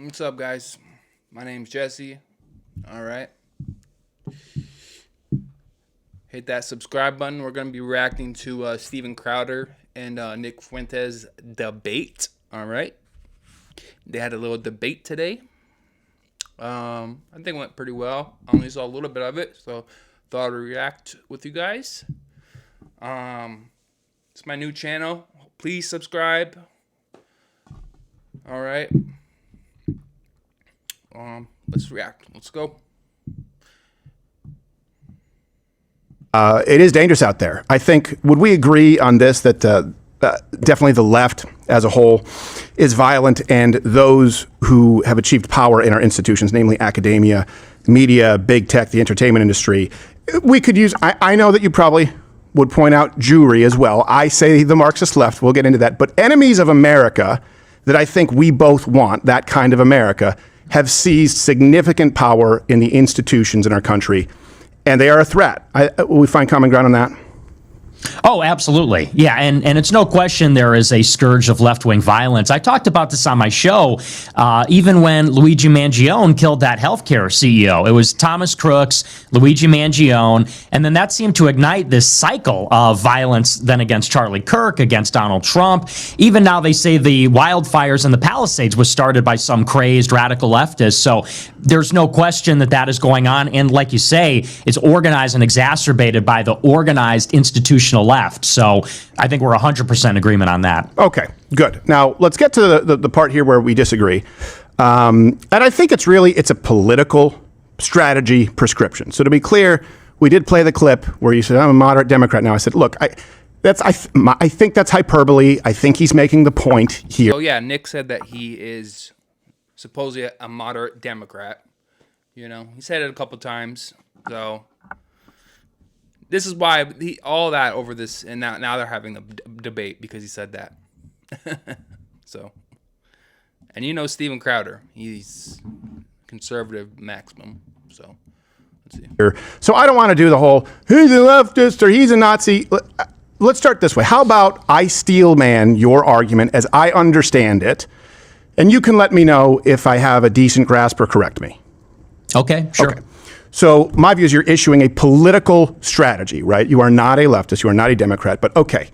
What's up, guys? My name's Jesse. All right. Hit that subscribe button. We're going to be reacting to Steven Crowder and Nick Fuentes debate. All right. They had a little debate today. I think it went pretty well. I only saw a little bit of it, so thought I'd react with you guys. It's my new channel. Please subscribe. All right. Let's react. Let's go. It is dangerous out there. I think, would we agree on this, that definitely the left as a whole is violent, and those who have achieved power in our institutions, namely academia, media, big tech, the entertainment industry, we could use, I know that you probably would point out Jewry as well. I say the Marxist left, we'll get into that. But enemies of America that I think we both want, that kind of America, have seized significant power in the institutions in our country, and they are a threat. We find common ground on that? Oh, absolutely. Yeah, and it's no question there is a scourge of left-wing violence. I talked about this on my show, even when Luigi Mangione killed that healthcare CEO. It was Thomas Crooks, Luigi Mangione, and then that seemed to ignite this cycle of violence then against Charlie Kirk, against Donald Trump. Even now they say the wildfires in the Palisades was started by some crazed radical leftist. So there's no question that that is going on. And like you say, it's organized and exacerbated by the organized institutional left. So I think we're 100% agreement on that. Okay, good. Now let's get to the part here where we disagree. And I think it's a political strategy prescription. So to be clear, we did play the clip where you said, I'm a moderate Democrat now. I said, look, I think that's hyperbole. I think he's making the point here. Oh yeah, Nick said that he is supposedly a moderate Democrat. You know, he said it a couple times. So this is why all that over this, and now they're having a debate because he said that. So, and you know Steven Crowder, he's conservative maximum. So let's see. So I don't want to do the whole he's a leftist or he's a Nazi. Let's start this way. How about I steel man your argument as I understand it, and you can let me know if I have a decent grasp or correct me. Okay, sure. Okay. So my view is you're issuing a political strategy, right? You are not a leftist. You are not a Democrat. But okay,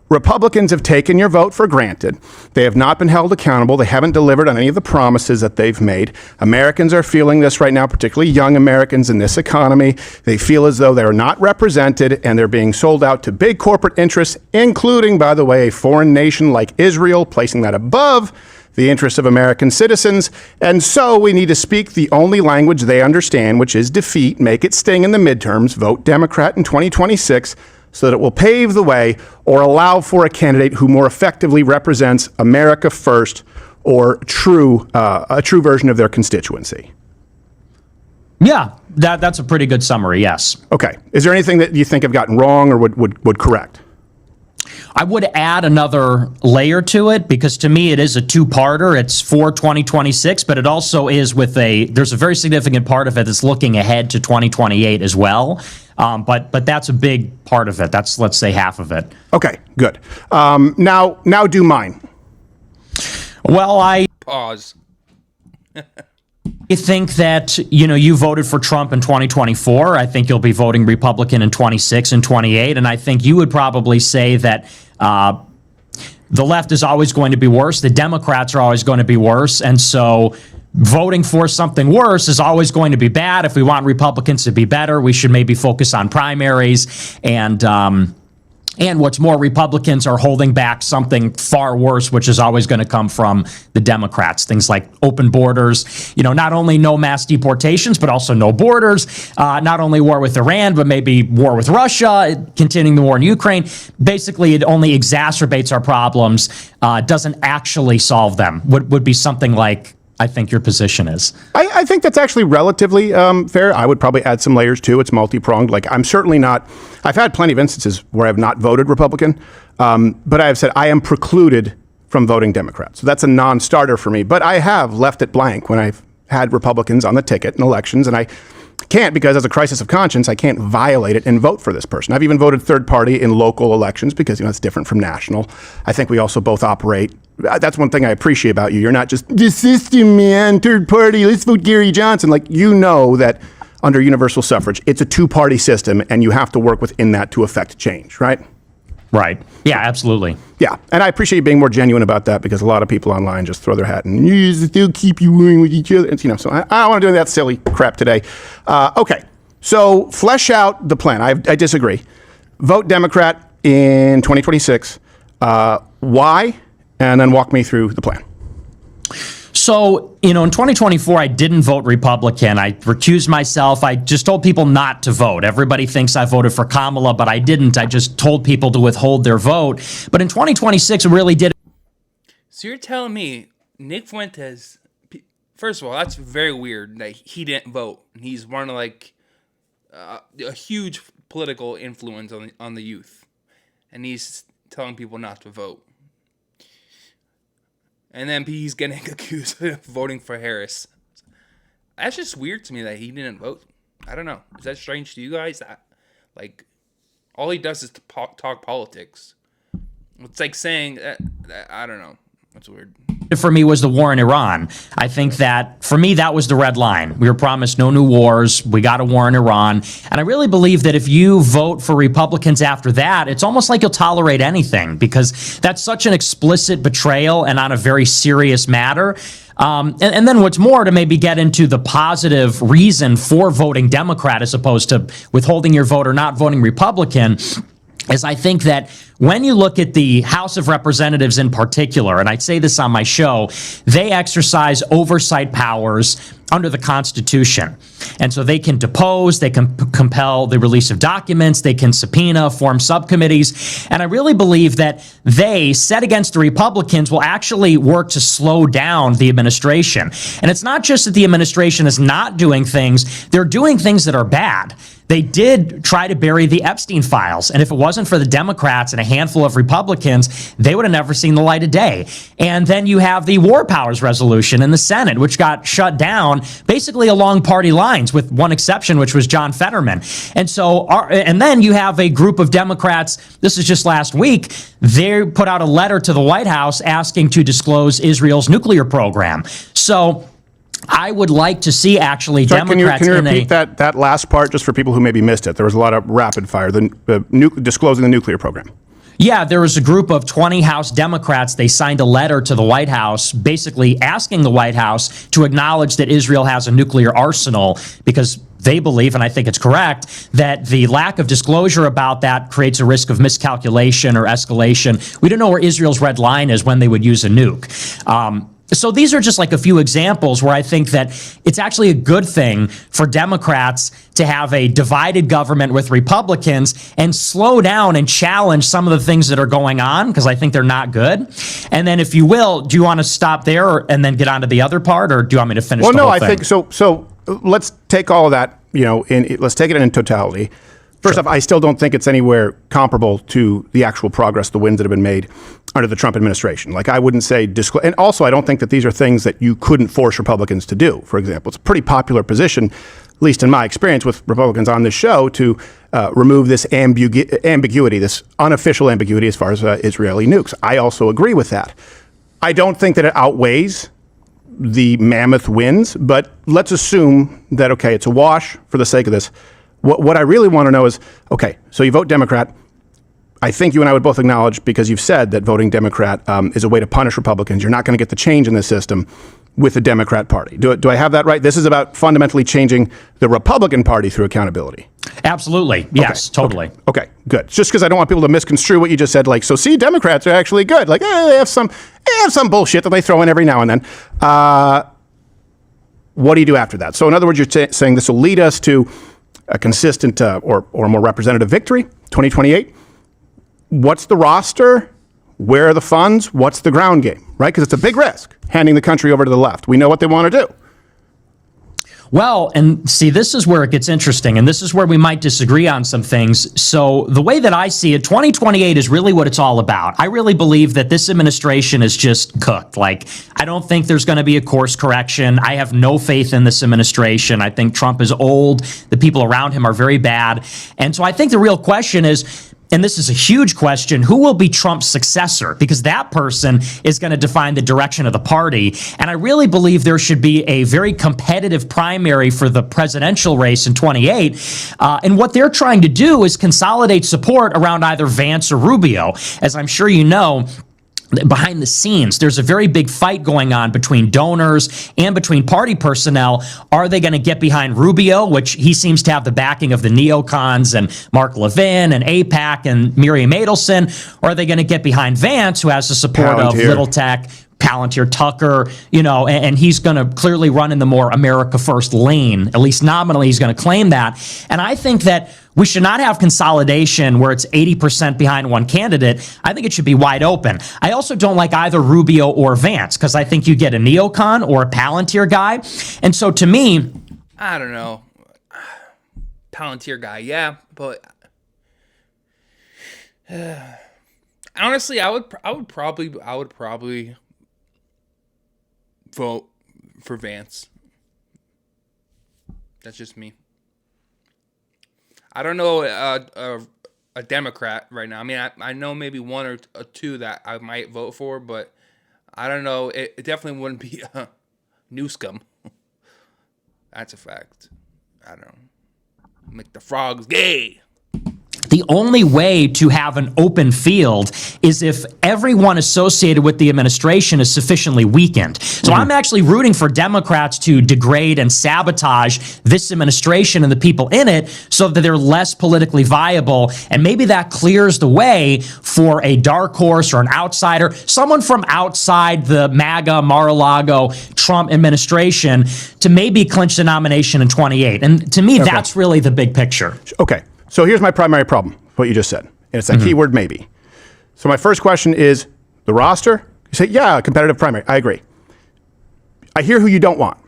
Republicans have taken your vote for granted. They have not been held accountable. They haven't delivered on any of the promises that they've made. Americans are feeling this right now, particularly young Americans in this economy. They feel as though they're not represented and they're being sold out to big corporate interests, including, by the way, a foreign nation like Israel, placing that above the interests of American citizens. And so we need to speak the only language they understand, which is defeat, make it sting in the midterms, vote Democrat in 2026, so that it will pave the way or allow for a candidate who more effectively represents America first, or a true version of their constituency. Yeah, that's a pretty good summary, yes. Okay. Is there anything that you think I've gotten wrong or would correct? I would add another layer to it, because to me it is a two-parter. It's for 2026, but it also is there's a very significant part of it that's looking ahead to 2028 as well. But that's a big part of it. That's, let's say, half of it. Okay, good. Now do mine. Well, I Pause. think that, you voted for Trump in 2024. I think you'll be voting Republican in 26 and 28. And I think you would probably say that the left is always going to be worse. The Democrats are always going to be worse. And so voting for something worse is always going to be bad. If we want Republicans to be better, we should maybe focus on primaries. And what's more, Republicans are holding back something far worse, which is always going to come from the Democrats. Things like open borders, not only no mass deportations, but also no borders, not only war with Iran, but maybe war with Russia, continuing the war in Ukraine. Basically, it only exacerbates our problems, doesn't actually solve them. Would be something like, I think your position is. I think that's actually relatively fair. I would probably add some layers too. It's multi-pronged. Like, I'm certainly not, I've had plenty of instances where I've not voted Republican, but I have said I am precluded from voting Democrat. So that's a non-starter for me. But I have left it blank when I've had Republicans on the ticket in elections, and Can't, because as a crisis of conscience, I can't violate it and vote for this person. I've even voted third party in local elections because, it's different from national. I think we also both operate. That's one thing I appreciate about you. You're not just the system, man, third party, let's vote Gary Johnson. Like, that under universal suffrage, it's a two-party system and you have to work within that to affect change, right? Right. Yeah, absolutely. Yeah, and I appreciate you being more genuine about that, because a lot of people online just throw their hat and they'll keep you warring with each other. And, so I don't want to do that silly crap today. Okay, so flesh out the plan. I disagree. Vote Democrat in 2026. Why? And then walk me through the plan. So, in 2024, I didn't vote Republican. I recused myself. I just told people not to vote. Everybody thinks I voted for Kamala, but I didn't. I just told people to withhold their vote. But in 2026, it really did. So you're telling me Nick Fuentes, first of all, that's very weird that he didn't vote. He's one of a huge political influence on the youth. And he's telling people not to vote. And then he's getting accused of voting for Harris. That's just weird to me that he didn't vote. I don't know. Is that strange to you guys? All he does is talk politics. It's like saying that I don't know. That's weird. For me was the war in Iran. I think that, for me, that was the red line. We were promised no new wars. We got a war in Iran. And I really believe that if you vote for Republicans after that, it's almost like you'll tolerate anything, because that's such an explicit betrayal and on a very serious matter. And then what's more, to maybe get into the positive reason for voting Democrat as opposed to withholding your vote or not voting Republican, is I think that when you look at the House of Representatives in particular, and I say this on my show, they exercise oversight powers under the Constitution. And so they can depose, they can compel the release of documents, they can subpoena, form subcommittees. And I really believe that they, set against the Republicans, will actually work to slow down the administration. And it's not just that the administration is not doing things, they're doing things that are bad. They did try to bury the Epstein files. And if it wasn't for the Democrats and a handful of Republicans, they would have never seen the light of day. And then you have the War Powers Resolution in the Senate, which got shut down basically along party lines, with one exception, which was John Fetterman. And so, and then you have a group of Democrats, this is just last week, they put out a letter to the White House asking to disclose Israel's nuclear program. So I would like to see actually Democrats. Can you repeat that last part just for people who maybe missed it? There was a lot of rapid fire, disclosing the nuclear program. Yeah, there was a group of 20 House Democrats. They signed a letter to the White House basically asking the White House to acknowledge that Israel has a nuclear arsenal, because they believe, and I think it's correct, that the lack of disclosure about that creates a risk of miscalculation or escalation. We don't know where Israel's red line is when they would use a nuke. So these are just like a few examples where I think that it's actually a good thing for Democrats to have a divided government with Republicans and slow down and challenge some of the things that are going on, because I think they're not good. And then, if you will, do you want to stop there and then get on to the other part, or do you want me to finish the whole thing? I think so. So let's take all of that, let's take it in totality. First off, I still don't think it's anywhere comparable to the actual progress, the wins that have been made under the Trump administration. Like, I wouldn't say and also I don't think that these are things that you couldn't force Republicans to do. For example, it's a pretty popular position, at least in my experience with Republicans on this show, to remove this ambiguity, this unofficial ambiguity as far as Israeli nukes. I also agree with that. I don't think that it outweighs the mammoth wins, but let's assume that, okay, it's a wash for the sake of this. What I really want to know is, okay, so you vote Democrat. I think you and I would both acknowledge, because you've said that voting Democrat is a way to punish Republicans. You're not going to get the change in this system with the Democrat Party. Do I have that right? This is about fundamentally changing the Republican Party through accountability. Absolutely. Yes, okay. Totally. Okay, good. Just because I don't want people to misconstrue what you just said. Like, so see, Democrats are actually good. Like, they have some bullshit that they throw in every now and then. What do you do after that? So in other words, you're saying this will lead us to a consistent or more representative victory, 2028. What's the roster? Where are the funds? What's the ground game, right? Because it's a big risk handing the country over to the left. We know what they want to do. Well, and see, this is where it gets interesting, and this is where we might disagree on some things. So the way that I see it, 2028 is really what it's all about. I really believe that this administration is just cooked. Like, I don't think there's going to be a course correction. I have no faith in this administration. I think Trump is old. The people around him are very bad. And so I think the real question is, and this is a huge question, who will be Trump's successor? Because that person is going to define the direction of the party. And I really believe there should be a very competitive primary for the presidential race in 28. And what they're trying to do is consolidate support around either Vance or Rubio. As I'm sure you know, behind the scenes, there's a very big fight going on between donors and between party personnel. Are they going to get behind Rubio, which he seems to have the backing of the neocons and Mark Levin and AIPAC and Miriam Adelson? Or are they going to get behind Vance, who has the support of Little Tech, Palantir, Tucker, and he's going to clearly run in the more America First lane. At least nominally, he's going to claim that. And I think that we should not have consolidation where it's 80% behind one candidate. I think it should be wide open. I also don't like either Rubio or Vance because I think you get a neocon or a Palantir guy. And so to me, I don't know. Palantir guy, yeah, but honestly, I would probably vote for Vance. That's just me. I don't know a Democrat right now. I mean, I know maybe one or two that I might vote for, but I don't know. It definitely wouldn't be Newscomb. That's a fact. I don't know. Make the frogs gay. The only way to have an open field is if everyone associated with the administration is sufficiently weakened. So I'm actually rooting for Democrats to degrade and sabotage this administration and the people in it so that they're less politically viable. And maybe that clears the way for a dark horse or an outsider, someone from outside the MAGA, Mar-a-Lago, Trump administration to maybe clinch the nomination in 28. And to me, that's really the big picture. Okay. So here's my primary problem, what you just said. And it's that keyword maybe. So my first question is the roster. You say, yeah, competitive primary. I agree. I hear who you don't want.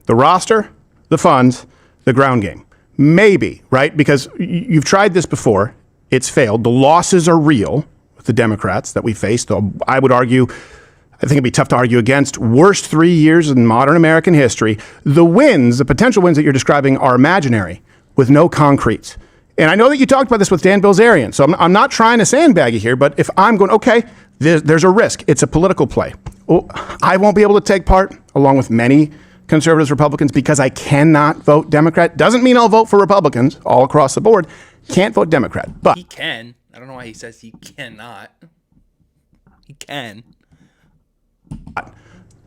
The roster, the funds, the ground game. Maybe, right? Because you've tried this before. It's failed. The losses are real with the Democrats that we faced. Though I would argue, I think it'd be tough to argue against, worst 3 years in modern American history. The wins, the potential wins that you're describing are imaginary with no concretes. And I know that you talked about this with Dan Bilzerian, so I'm not trying to sandbag you here, but if I'm going, okay, there's a risk. It's a political play. Well, I won't be able to take part, along with many conservatives, Republicans, because I cannot vote Democrat. Doesn't mean I'll vote for Republicans all across the board. Can't vote Democrat, but he can. I don't know why he says he cannot. He can.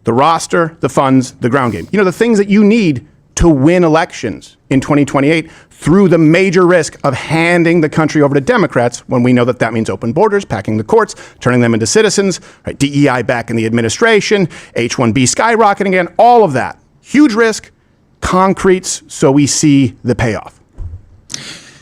The roster, the funds, the ground game. The things that you need to win elections in 2028 through the major risk of handing the country over to Democrats when we know that that means open borders, packing the courts, turning them into citizens, right? DEI back in the administration, H-1B skyrocketing again, all of that. Huge risk, concretes, so we see the payoff.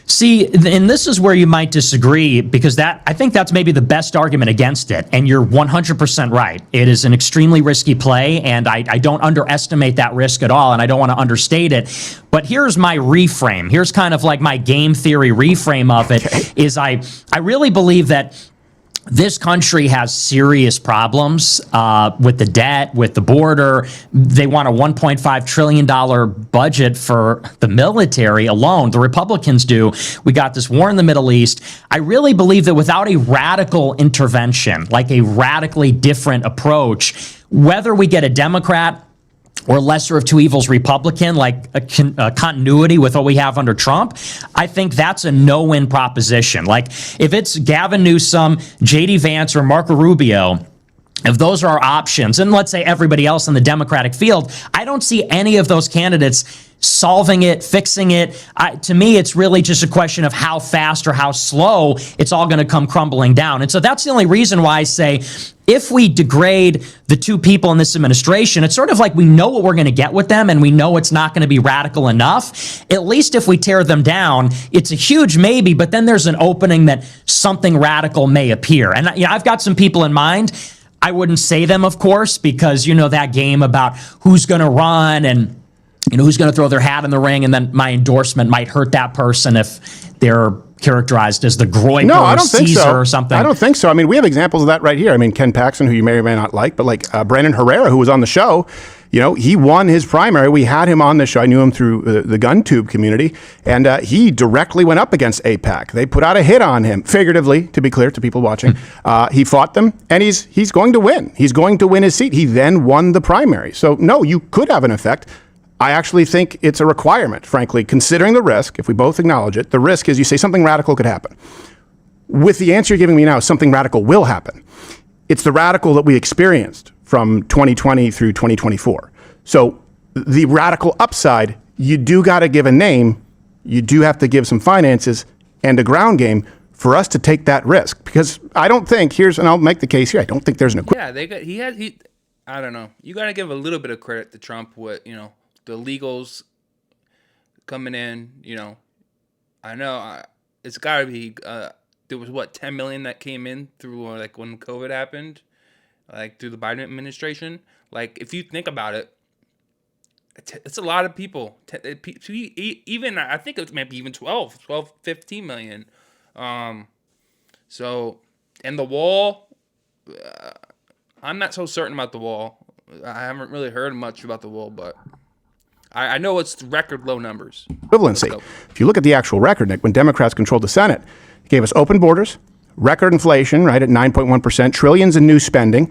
See, and this is where you might disagree because I think that's maybe the best argument against it. And you're 100% right. It is an extremely risky play, and I don't underestimate that risk at all, and I don't want to understate it. But here's my reframe. Here's kind of like my game theory reframe of it, is I really believe that this country has serious problems with the debt, with the border. They want a $1.5 trillion budget for the military alone. The Republicans do. We got this war in the Middle East. I really believe that without a radical intervention, like a radically different approach, whether we get a Democrat or lesser of two evils Republican, like a continuity with what we have under Trump, I think that's a no-win proposition. Like, if it's Gavin Newsom, J.D. Vance, or Marco Rubio, if those are our options, and let's say everybody else in the Democratic field, I don't see any of those candidates solving it, fixing it. To me, it's really just a question of how fast or how slow it's all going to come crumbling down. And so that's the only reason why I say, if we degrade the two people in this administration, it's sort of like we know what we're going to get with them and we know it's not going to be radical enough. At least if we tear them down, it's a huge maybe, but then there's an opening that something radical may appear. And I've got some people in mind. I wouldn't say them, of course, because that game about who's going to run and who's going to throw their hat in the ring, and then my endorsement might hurt that person if they're characterized as the Groiper or Caesar or something. I don't think so. I mean, we have examples of that right here. I mean, Ken Paxton, who you may or may not like, but like Brandon Herrera, who was on the show, he won his primary. We had him on the show. I knew him through the GunTube community, and he directly went up against AIPAC. They put out a hit on him, figuratively, to be clear to people watching. He fought them, and he's going to win. He's going to win his seat. He then won the primary. So, no, you could have an effect. I actually think it's a requirement, frankly, considering the risk. If we both acknowledge it, the risk is you say something radical could happen. With the answer you're giving me now, something radical will happen. It's the radical that we experienced from 2020 through 2024. So the radical upside, you do got to give a name. You do have to give some finances and a ground game for us to take that risk. Because I don't think, and I'll make the case here, I don't think there's an equivalent. Yeah, I don't know. You got to give a little bit of credit to Trump with, the illegals coming in, I know it's got to be, there was 10 million that came in through like when COVID happened, like through the Biden administration. Like if you think about it, it's a lot of people. Even, I think it's maybe even 15 million. So, and the wall, I'm not so certain about the wall. I haven't really heard much about the wall, but I know it's record low numbers. Equivalency. If you look at the actual record, Nick, when Democrats controlled the Senate, it gave us open borders, record inflation, right, at 9.1%, trillions in new spending.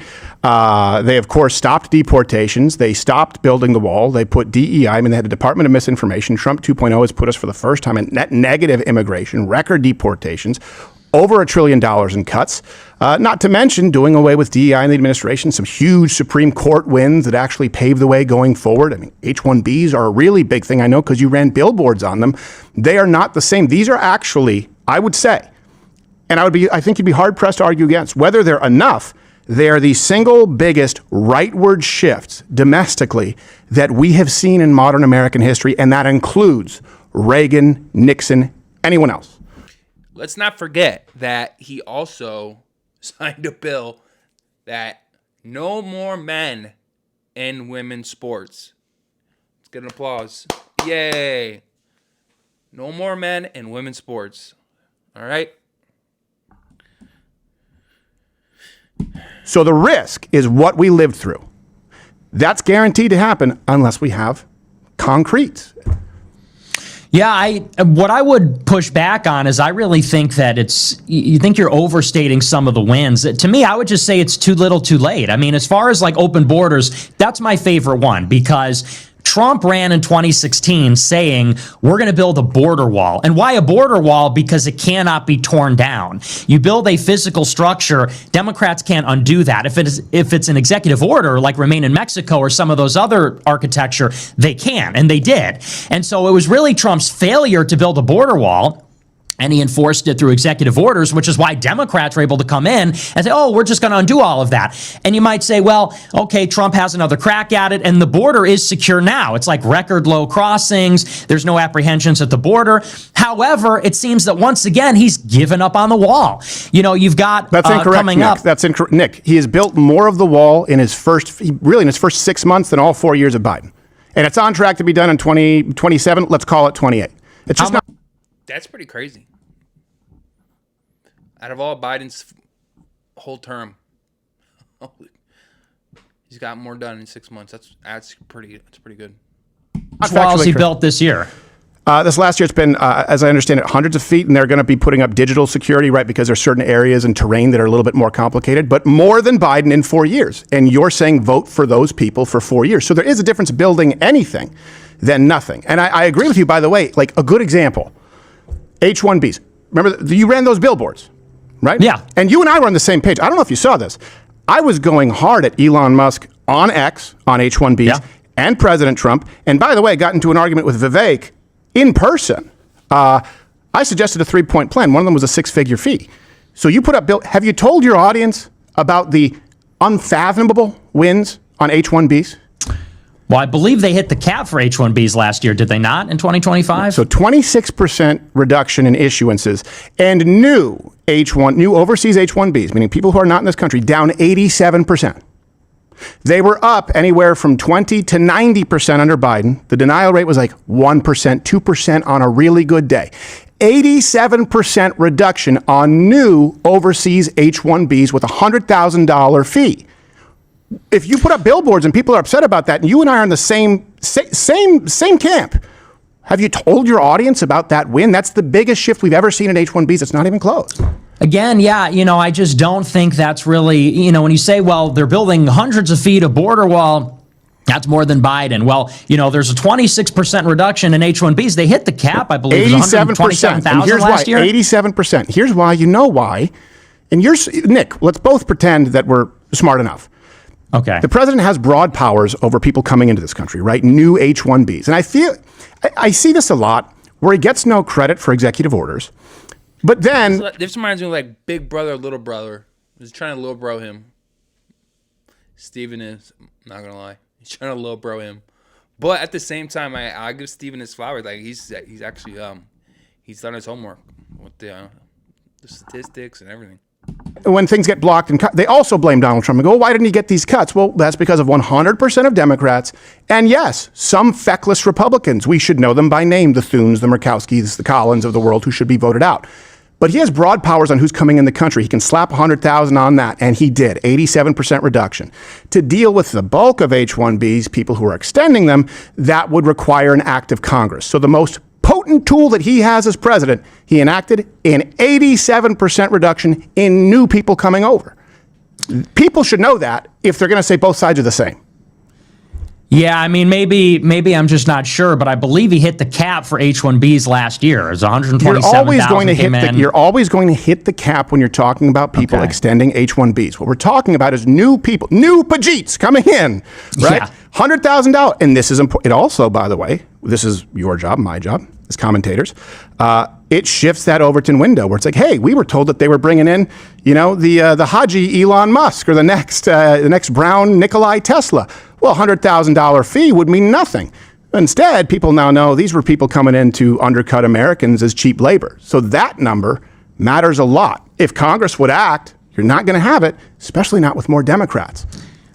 They, of course, stopped deportations. They stopped building the wall. They put DEI. I mean, they had a Department of Misinformation. Trump 2.0 has put us for the first time in net negative immigration, record deportations, over $1 trillion in cuts, not to mention doing away with DEI in the administration, some huge Supreme Court wins that actually pave the way going forward. I mean, H-1Bs are a really big thing, I know, because you ran billboards on them. They are not the same. These are actually, I would say, and I think you'd be hard-pressed to argue against, whether they're enough, they are the single biggest rightward shifts domestically that we have seen in modern American history, and that includes Reagan, Nixon, anyone else. Let's not forget that he also signed a bill that no more men in women's sports. Let's get an applause. Yay. No more men in women's sports. All right? So the risk is what we lived through. That's guaranteed to happen unless we have concrete. Yeah, what I would push back on is I really think that you think you're overstating some of the wins. To me, I would just say it's too little too late. I mean, as far as like open borders, that's my favorite one because Trump ran in 2016 saying, we're going to build a border wall. And why a border wall? Because it cannot be torn down. You build a physical structure, Democrats can't undo that. If it's an executive order, like Remain in Mexico or some of those other architecture, they can, and they did. And so it was really Trump's failure to build a border wall. And he enforced it through executive orders, which is why Democrats were able to come in and say, oh, we're just going to undo all of that. And you might say, well, okay, Trump has another crack at it, and the border is secure now. It's like record low crossings. There's no apprehensions at the border. However, it seems that once again, he's given up on the wall. You've got That's incorrect, coming Nick. up. That's incorrect. Nick, he has built more of the wall in his first 6 months than all 4 years of Biden. And it's on track to be done in 2027. Let's call it 28. It's just not. That's pretty crazy. Out of all Biden's whole term, he's got more done in 6 months. That's pretty good. Which walls he built this year? This last year, it's been, as I understand it, hundreds of feet, and they're going to be putting up digital security, right? Because there's certain areas and terrain that are a little bit more complicated, but more than Biden in 4 years. And you're saying vote for those people for 4 years. So there is a difference building anything than nothing. And I agree with you, by the way, like a good example. H-1Bs. Remember, you ran those billboards, right? Yeah. And you and I were on the same page. I don't know if you saw this. I was going hard at Elon Musk on X, on H-1Bs, and President Trump. And by the way, got into an argument with Vivek in person. I suggested a 3-point plan. One of them was a 6-figure fee. So you put up bill. Have you told your audience about the unfathomable wins on H-1Bs? Well, I believe they hit the cap for H-1Bs last year, did they not, in 2025? So 26% reduction in issuances, and new overseas H-1Bs, meaning people who are not in this country, down 87%. They were up anywhere from 20 to 90% under Biden. The denial rate was like 1%, 2% on a really good day. 87% reduction on new overseas H-1Bs with a $100,000 fee. If you put up billboards and people are upset about that, and you and I are in the same camp, have you told your audience about that win? That's the biggest shift we've ever seen in H-1Bs. It's not even close. Again, yeah, I just don't think that's really, when you say, well, they're building hundreds of feet of border wall, that's more than Biden. Well, there's a 26% reduction in H-1Bs. They hit the cap, I believe, 87%. And here's last year. 87%. Here's why. You know why. And Nick, let's both pretend that we're smart enough. Okay. The president has broad powers over people coming into this country, right? New H-1Bs. And I see this a lot where he gets no credit for executive orders. But then... This reminds me of like Big Brother, Little Brother. He's trying to little bro him. Steven is, not going to lie. He's trying to little bro him. But at the same time, I give Steven his flowers. Like, he's actually, he's done his homework with the statistics and everything. When things get blocked and cut, they also blame Donald Trump and go, why didn't he get these cuts? Well, that's because of 100% of Democrats. And yes, some feckless Republicans. We should know them by name, the Thunes, the Murkowskis, the Collins of the world who should be voted out. But he has broad powers on who's coming in the country. He can slap 100,000 on that, and he did, 87% reduction. To deal with the bulk of H-1Bs, people who are extending them, that would require an act of Congress. So the most potent tool that he has as president, he enacted an 87% reduction in new people coming over. People should know that if they're going to say both sides are the same. Yeah, I mean, maybe I'm just not sure, but I believe he hit the cap for H-1Bs last year. It was 127,000 came in. You're always going to hit the cap when you're talking about people extending H-1Bs. What we're talking about is new people, new Pajeets coming in, right? Yeah. $100,000. And this is important. It also, by the way, this is your job, my job as commentators. It shifts that Overton window where it's like, hey, we were told that they were bringing in, the Haji Elon Musk or the next Brown Nikolai Tesla. Well, $100,000 fee would mean nothing. Instead, people now know these were people coming in to undercut Americans as cheap labor. So that number matters a lot. If Congress would act, you're not going to have it, especially not with more Democrats.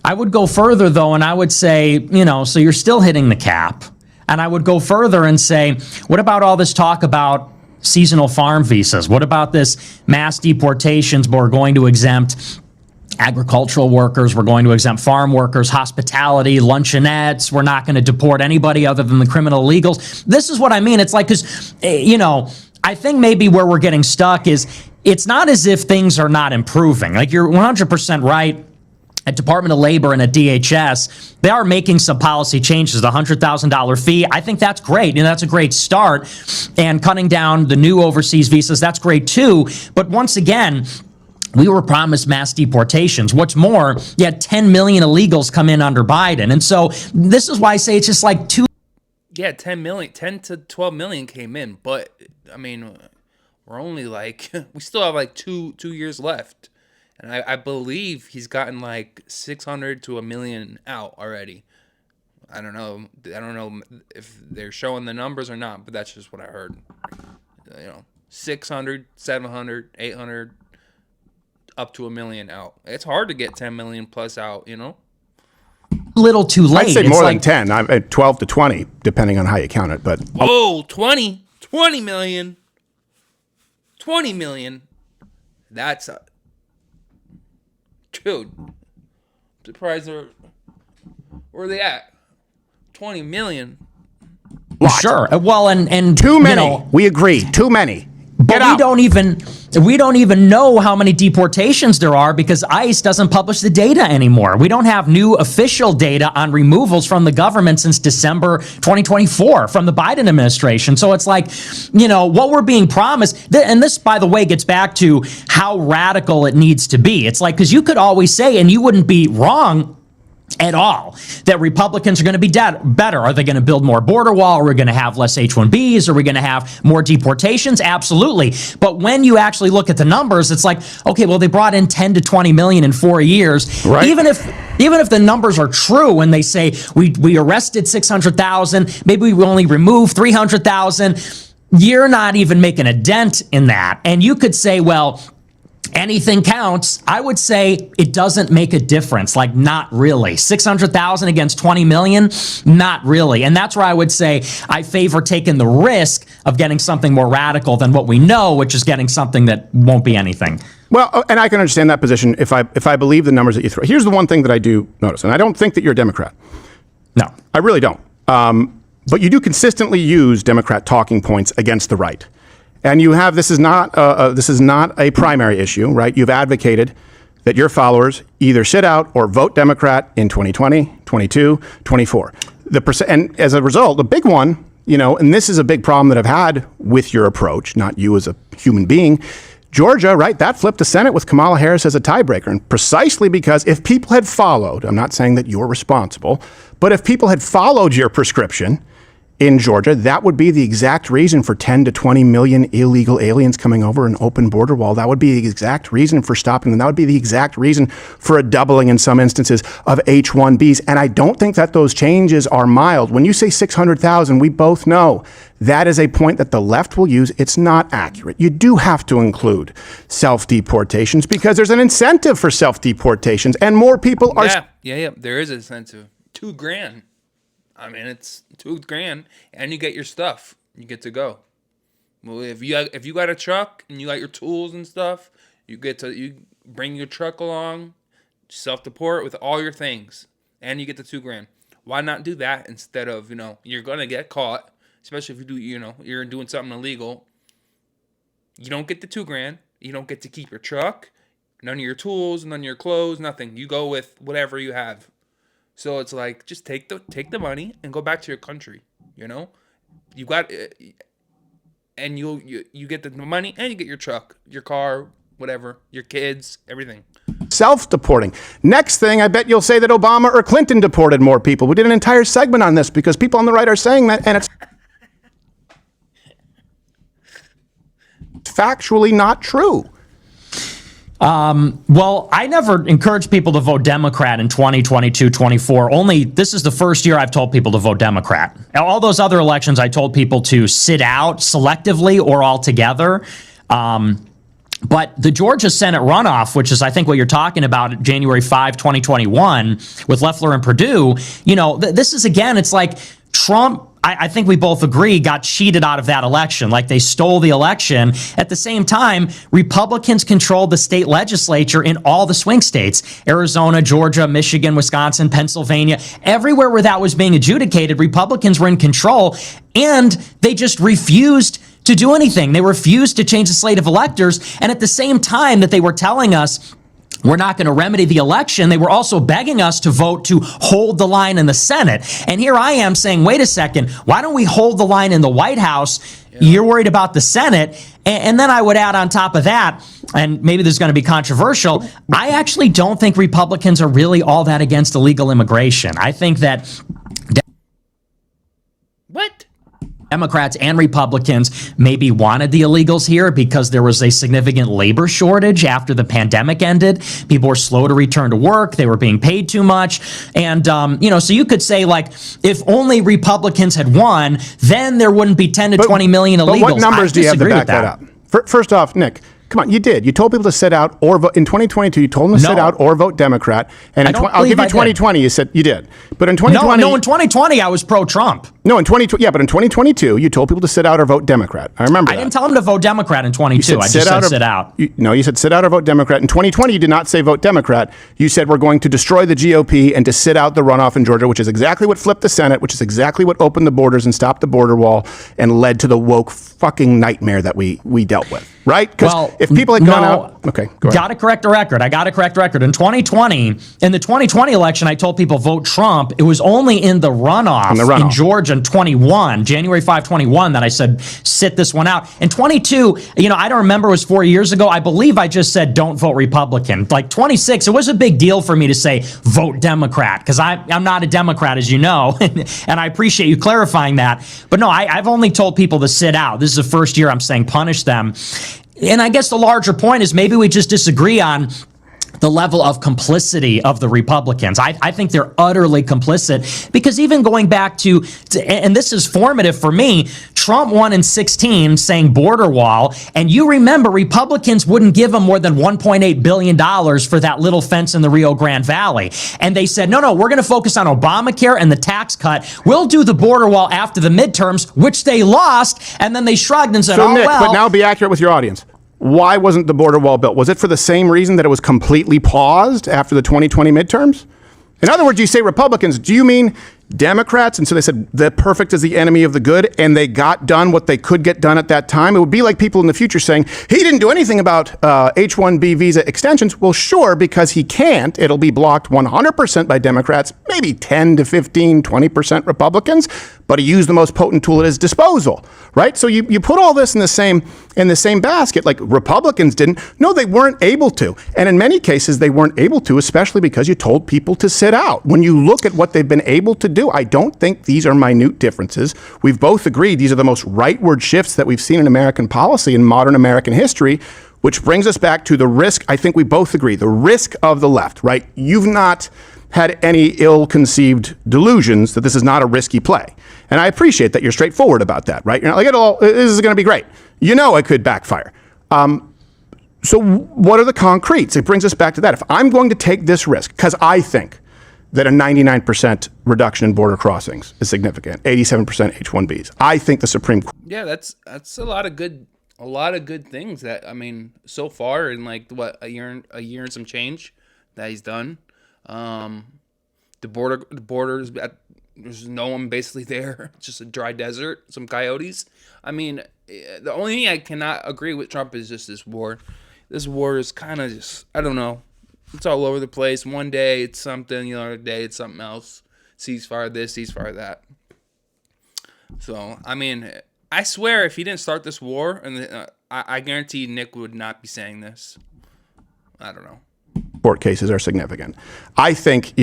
I would go further, though, and I would say, so you're still hitting the cap. And I would go further and say, what about all this talk about seasonal farm visas? What about this mass deportations? We're going to exempt agricultural workers. We're going to exempt farm workers, hospitality, luncheonettes. We're not going to deport anybody other than the criminal illegals. This is what I mean. It's like, because, I think maybe where we're getting stuck is it's not as if things are not improving. Like, you're 100% right. At Department of Labor and at DHS, they are making some policy changes. The $100,000 fee, I think that's great. That's a great start. And cutting down the new overseas visas, that's great too. But once again, we were promised mass deportations. What's more, you had 10 million illegals come in under Biden. And so this is why I say it's just like two. Yeah, 10 to 12 million came in. But, I mean, we're only we still have 2 years left. And I believe he's gotten 600 to 1 million out already. I don't know if they're showing the numbers or not, but that's just what I heard. 600, 700, 800, up to 1 million out. It's hard to get 10 million plus out, Little too late. I'd say more than 10. I'm at 12 to 20, depending on how you count it. But whoa, 20 million. 20 million. That's dude, surprised where are they at? 20 million. Sure. Well, and too many. We agree. Too many. But we don't even know how many deportations there are because ICE doesn't publish the data anymore. We don't have new official data on removals from the government since December 2024 from the Biden administration. So it's like, what we're being promised, and this, by the way, gets back to how radical it needs to be. It's like, because you could always say, and you wouldn't be wrong at all, that Republicans are going to be better. Are they going to build more border wall? Are we going to have less H-1Bs? Are we going to have more deportations? Absolutely. But when you actually look at the numbers, it's like, okay, well, they brought in 10 to 20 million in 4 years. Right. Even if the numbers are true and they say we arrested 600,000, maybe we only removed 300,000, you're not even making a dent in that. And you could say, well, anything counts, I would say it doesn't make a difference. Like, not really. 600,000 against 20 million, not really. And that's where I would say I favor taking the risk of getting something more radical than what we know, which is getting something that won't be anything. Well, and I can understand that position if I believe the numbers that you throw. Here's the one thing that I do notice, and I don't think that you're a Democrat. No. I really don't. But you do consistently use Democrat talking points against the right. And you have, this is not a primary issue, right? You've advocated that your followers either sit out or vote Democrat in 2020, 22, 24. And as a result, the big one, and this is a big problem that I've had with your approach, not you as a human being, Georgia, right, that flipped the Senate with Kamala Harris as a tiebreaker. And precisely because if people had followed, I'm not saying that you're responsible, but if people had followed your prescription in Georgia, that would be the exact reason for 10 to 20 million illegal aliens coming over an open border wall. That would be the exact reason for stopping them. That would be the exact reason for a doubling in some instances of H-1Bs. And I don't think that those changes are mild. When you say 600,000, we both know that is a point that the left will use. It's not accurate. You do have to include self-deportations because there's an incentive for self-deportations and more people are... Yeah. There is an incentive. $2,000. I mean, it's $2,000, and you get your stuff. You get to go. Well, if you got a truck and you got your tools and stuff, you bring your truck along, self-deport with all your things, and you get the $2,000. Why not do that instead of you're gonna get caught, especially if you do you're doing something illegal. You don't get the $2,000. You don't get to keep your truck, none of your tools, none of your clothes, nothing. You go with whatever you have. So it's like, just take the money and go back to your country. You got, and you get the money and you get your truck, your car, whatever, your kids, everything. Self-deporting. Next thing, I bet you'll say that Obama or Clinton deported more people. We did an entire segment on this because people on the right are saying that, and it's factually not true. Well, I never encourage people to vote Democrat in 2022, 24. Only this is the first year I've told people to vote Democrat. All those other elections, I told people to sit out selectively or altogether. But the Georgia Senate runoff, which is, I think, what you're talking about, January 5, 2021, with Loeffler and Perdue, this is, again, it's like Trump, I think we both agree, got cheated out of that election. Like, they stole the election. At the same time, Republicans controlled the state legislature in all the swing states: Arizona, Georgia, Michigan, Wisconsin, Pennsylvania. Everywhere where that was being adjudicated, Republicans were in control, and they just refused to do anything. They refused to change the slate of electors. And at the same time that they were telling us we're not going to remedy the election, they were also begging us to vote to hold the line in the Senate. And here I am saying, wait a second, why don't we hold the line in the White House? Yeah. You're worried about the Senate. And then I would add on top of that, and maybe this is going to be controversial, I actually don't think Republicans are really all that against illegal immigration. I think that What? Democrats and Republicans maybe wanted the illegals here because there was a significant labor shortage after the pandemic ended. People were slow to return to work. They were being paid too much. And, so you could say, like, if only Republicans had won, then there wouldn't be 10 to 20 million illegals. But what numbers do you have to back that up? First off, Nick, come on, you did. You told people to sit out or vote. In 2022, you told them to sit out or vote Democrat. And I'll give you 2020, you said you did. But in 2020... No, in 2020, I was pro-Trump. No, in 2020, yeah, but in 2022, you told people to sit out or vote Democrat. I remember that. I didn't tell them to vote Democrat in 22. I just said sit out. You said sit out or vote Democrat. In 2020, you did not say vote Democrat. You said we're going to destroy the GOP and to sit out the runoff in Georgia, which is exactly what flipped the Senate, which is exactly what opened the borders and stopped the border wall and led to the woke fucking nightmare that we dealt with, right? Because if people had gone out... Okay, go ahead. Got to correct the record. I got to correct the record. In the 2020 election, I told people vote Trump. It was only in the runoff in Georgia in 21. January 5, 21, that I said, sit this one out. In 22, I don't remember, it was 4 years ago. I believe I just said, don't vote Republican. Like 26, it was a big deal for me to say, vote Democrat, because I'm not a Democrat, as you know, and I appreciate you clarifying that. But no, I've only told people to sit out. This is the first year I'm saying punish them. And I guess the larger point is maybe we just disagree on the level of complicity of the Republicans. I think they're utterly complicit because even going back to, and this is formative for me, Trump won in 16 saying border wall, and you remember Republicans wouldn't give him more than $1.8 billion for that little fence in the Rio Grande Valley. And they said, no, we're going to focus on Obamacare and the tax cut. We'll do the border wall after the midterms, which they lost, and then they shrugged and said, So, oh, Nick, well. but now be accurate with your audience. Why wasn't the border wall built? Was it for the same reason that it was completely paused after the 2020 midterms? In other words, you say Republicans, do you mean Democrats? And so they said the perfect is the enemy of the good, and they got done what they could get done at that time. It would be like people in the future saying, he didn't do anything about H-1B visa extensions. Well, sure, because he can't. It'll be blocked 100% by Democrats, maybe 10 to 15, 20% Republicans, but he used the most potent tool at his disposal, right? So you put all this in the same basket, like Republicans didn't. No, they weren't able to. And in many cases, they weren't able to, especially because you told people to sit out. When you look at what they've been able to do, I don't think these are minute differences. We've both agreed these are the most rightward shifts that we've seen in American policy in modern American history, which brings us back to the risk. I think we both agree, the risk of the left, right? You've not had any ill-conceived delusions that this is not a risky play. And I appreciate that you're straightforward about that, right? You're not like, this is going to be great. You know it could backfire. So what are the concretes? It brings us back to that. If I'm going to take this risk, because I think that a 99% reduction in border crossings is significant, 87% H-1Bs. I think the Supreme Court. Yeah, that's a lot of good things that, I mean, so far in like what, a year and some change that he's done. The borders, there's no one basically there. It's just a dry desert, some coyotes. I mean, the only thing I cannot agree with Trump is just this war. This war is kind of just, I don't know. It's all over the place. One day it's something, the other day it's something else. Ceasefire this, ceasefire that. So, I mean, I swear if he didn't start this war, and I guarantee Nick would not be saying this. I don't know. Court cases are significant. I think,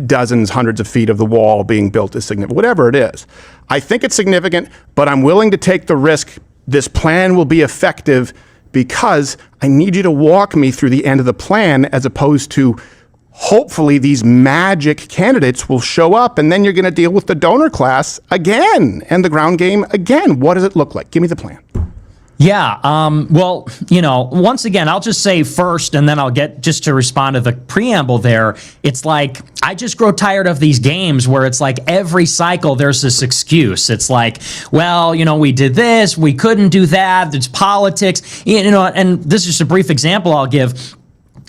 dozens, hundreds of feet of the wall being built is significant, whatever it is. I think it's significant, but I'm willing to take the risk this plan will be effective because I need you to walk me through the end of the plan as opposed to hopefully these magic candidates will show up and then you're going to deal with the donor class again and the ground game again. What does it look like? Give me the plan. Yeah. Well, once again, I'll just say first, and then I'll get just to respond to the preamble there. It's like, I just grow tired of these games where it's like every cycle there's this excuse. It's like, well, we did this, we couldn't do that. It's politics, and this is just a brief example I'll give.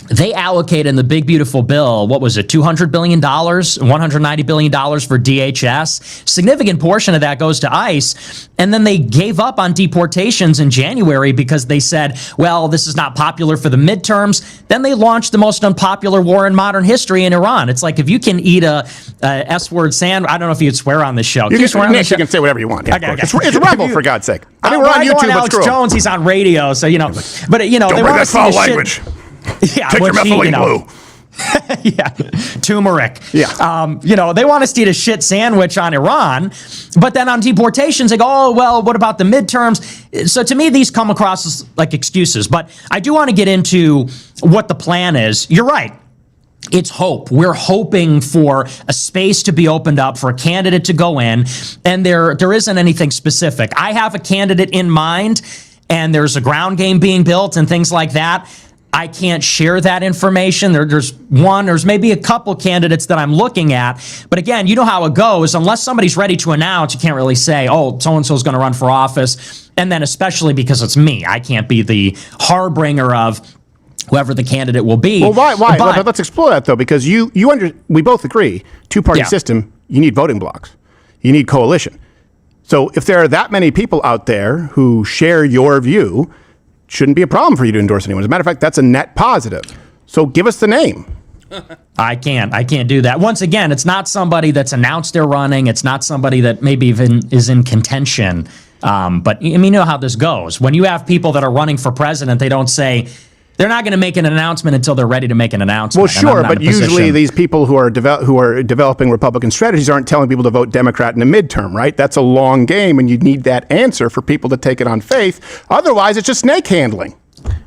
They allocated in the big, beautiful bill, what was it, $200 billion, $190 billion for DHS. Significant portion of that goes to ICE. And then they gave up on deportations in January because they said, well, this is not popular for the midterms. Then they launched the most unpopular war in modern history in Iran. It's like if you can eat a S-word sandwich, I don't know if you'd swear on this show. You can say whatever you want. Yeah, okay. It's Rebel, for God's sake. I mean, we're on I know YouTube, Alex Jones, he's on radio, so, But, Don't they bring want that to see foul the language. Yeah, Take your methylene blue. Yeah, turmeric. Yeah. They want us to eat a shit sandwich on Iran, but then on deportations, they go, oh, well, what about the midterms? So to me, these come across as like excuses, but I do want to get into what the plan is. You're right. It's hope. We're hoping for a space to be opened up for a candidate to go in, and there isn't anything specific. I have a candidate in mind, and there's a ground game being built and things like that. I can't share that information. There's maybe a couple candidates that I'm looking at. But again, you know how it goes. Unless somebody's ready to announce, you can't really say, oh, so-and-so is going to run for office. And then especially because it's me, I can't be the harbinger of whoever the candidate will be. Well, why? But, Let's explore that, though, because we both agree, two-party system, you need voting blocks. You need coalition. So if there are that many people out there who share your view, shouldn't be a problem for you to endorse anyone. As a matter of fact, that's a net positive. So give us the name. I can't do that. Once again, it's not somebody that's announced they're running. It's not somebody that maybe even is in contention. But you know how this goes. When you have people that are running for president, they don't say, they're not going to make an announcement until they're ready to make an announcement. Well, sure, but usually these people who are developing Republican strategies aren't telling people to vote Democrat in a midterm, right? That's a long game, and you need that answer for people to take it on faith. Otherwise, it's just snake handling.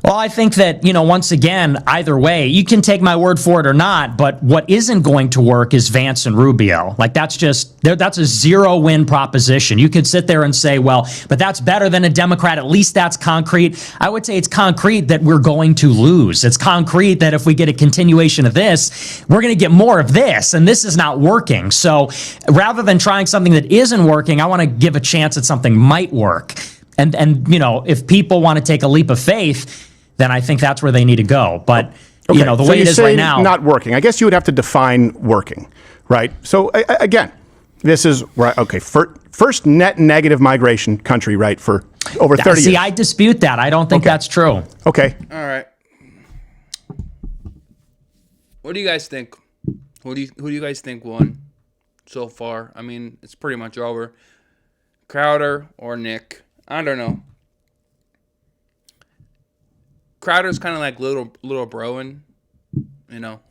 Well, I think that, once again, either way, you can take my word for it or not, but what isn't going to work is Vance and Rubio. Like, that's a zero-win proposition. You could sit there and say, well, but that's better than a Democrat. At least that's concrete. I would say it's concrete that we're going to lose. It's concrete that if we get a continuation of this, we're going to get more of this, and this is not working. So rather than trying something that isn't working, I want to give a chance that something might work. And if people want to take a leap of faith, then I think that's where they need to go. But, Okay, the so way you it is say right now. not working. I guess you would have to define working, right? So, again, this is, right, okay, first net negative migration country, right, for over 30 years. See, I dispute that. I don't think that's true. Okay. All right. What do you guys think? Who do you guys think won so far? I mean, it's pretty much over. Crowder or Nick? I don't know. Crowder's kind of like little bro and,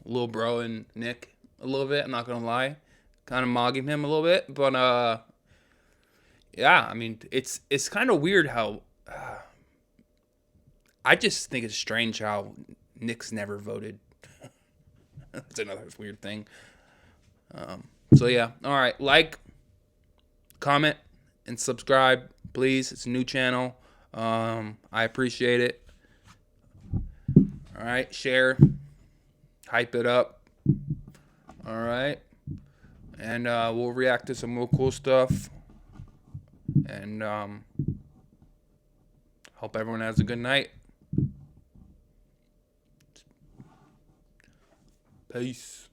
little bro and Nick a little bit. I'm not gonna lie, kind of mogging him a little bit, but yeah. I mean, it's kind of weird how. I just think it's strange how Nick's never voted. That's another weird thing. So yeah, all right. Like, comment, and subscribe, please. It's a new channel. I appreciate it. All right, share, hype it up. All right, and we'll react to some more cool stuff. And hope everyone has a good night. Peace.